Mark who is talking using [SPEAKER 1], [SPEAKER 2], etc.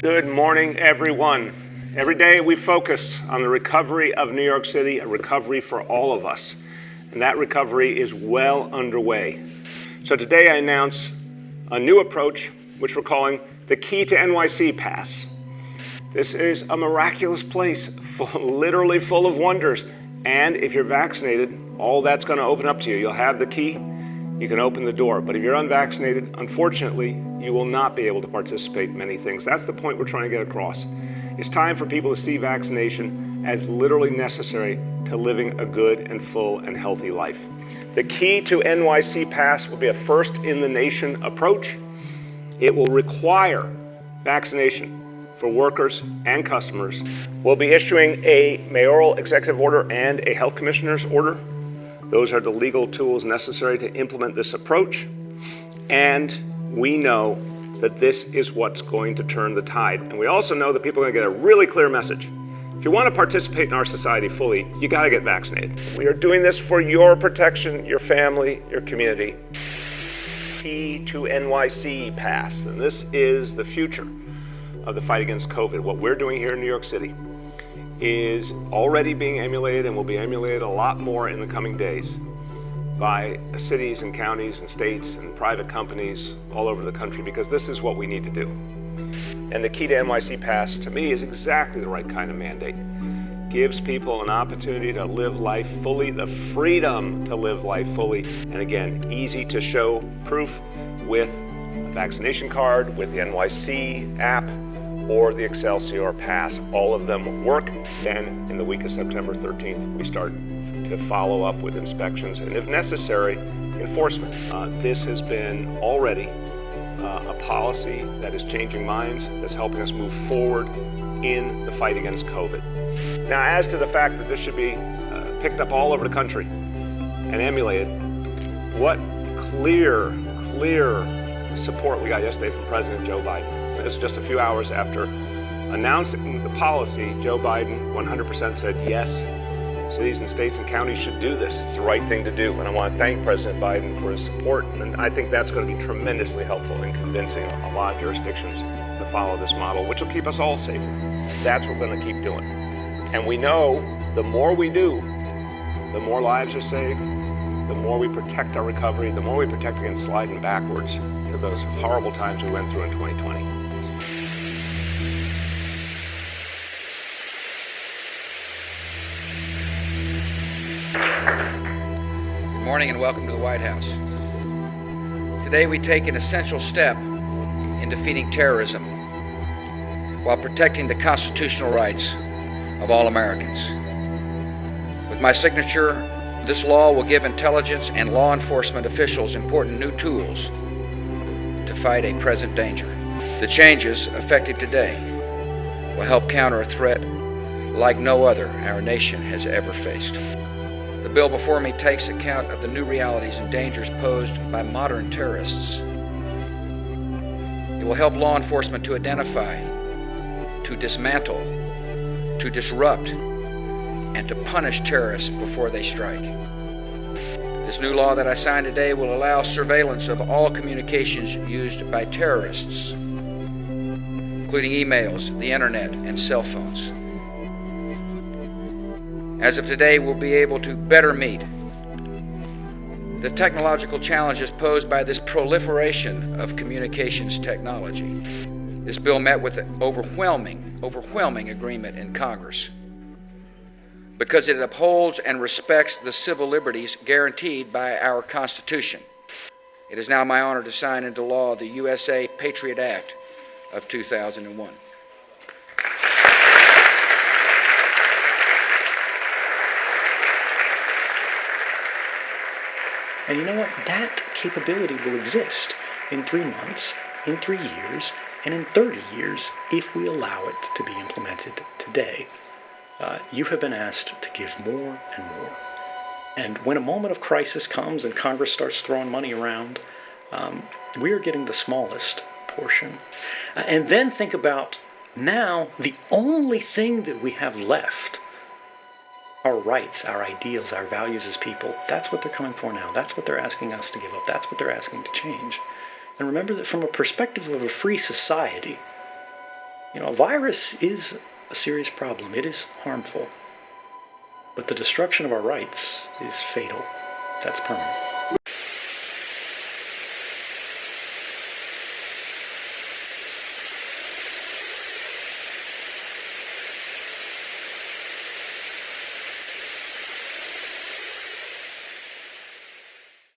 [SPEAKER 1] Good morning, everyone. Every day we focus on the recovery of New York City, a recovery for all of us. And that recovery is well underway. So today I announce a new approach, which we're calling the Key to NYC Pass. This is a miraculous place, literally full of wonders. And if you're vaccinated, all that's going to open up to you. You'll have the key, you can open the door. But if you're unvaccinated, unfortunately, you will not be able to participate in many things. That's the point we're trying to get across. It's time for people to see vaccination as literally necessary to living a good and full and healthy life. The Key to NYC Pass will be a first-in-the-nation approach. It will require vaccination for workers and customers. We'll be issuing a mayoral executive order and a health commissioner's order. Those are the legal tools necessary to implement this approach. And we know that this is what's going to turn the tide. And we also know that people are going to get a really clear message. If you want to participate in our society fully, you got to get vaccinated. We are doing this for your protection, your family, your community. Key to NYC Pass. And this is the future of the fight against COVID. What we're doing here in New York City is already being emulated and will be emulated a lot more in the coming days by cities and counties and states and private companies all over the country, because this is what we need to do. And the Key to NYC Pass, to me, is exactly the right kind of mandate. Gives people an opportunity to live life fully, the freedom to live life fully, and again, easy to show proof with a vaccination card, with the NYC app, or the Excelsior Pass. All of them work. Then, in the week of September 13th, we start to follow up with inspections and, if necessary, enforcement. This has been already a policy that is changing minds, that's helping us move forward in the fight against COVID. Now, as to the fact that this should be picked up all over the country and emulated, what clear support we got yesterday from President Joe Biden. This is just a few hours after announcing the policy. Joe Biden 100% said yes, cities and states and counties should do this. It's the right thing to do. And I want to thank President Biden for his support. And I think that's going to be tremendously helpful in convincing a lot of jurisdictions to follow this model, which will keep us all safer. That's what we're going to keep doing. And we know the more we do, the more lives are saved, the more we protect our recovery, the more we protect against sliding backwards to those horrible times we went through in 2020.
[SPEAKER 2] Good morning and welcome to the White House. Today we take an essential step in defeating terrorism while protecting the constitutional rights of all Americans. With my signature, this law will give intelligence and law enforcement officials important new tools to fight a present danger. The changes effective today will help counter a threat like no other our nation has ever faced. The bill before me takes account of the new realities and dangers posed by modern terrorists. It will help law enforcement to identify, to dismantle, to disrupt, and to punish terrorists before they strike. This new law that I signed today will allow surveillance of all communications used by terrorists, including emails, the internet, and cell phones. As of today, we'll be able to better meet the technological challenges posed by this proliferation of communications technology. This bill met with overwhelming agreement in Congress because it upholds and respects the civil liberties guaranteed by our Constitution. It is now my honor to sign into law the USA Patriot Act of 2001.
[SPEAKER 3] And you know what? That capability will exist in 3 months, in 3 years, and in 30 years if we allow it to be implemented today. You have been asked to give more and more. And when a moment of crisis comes and Congress starts throwing money around, we are getting the smallest portion. And then think about now the only thing that we have left, our rights, our ideals, our values as people. That's what they're coming for now. That's what they're asking us to give up. That's what they're asking to change. And remember that from a perspective of a free society, A virus is a serious problem. It is harmful. But the destruction of our rights is fatal. That's permanent.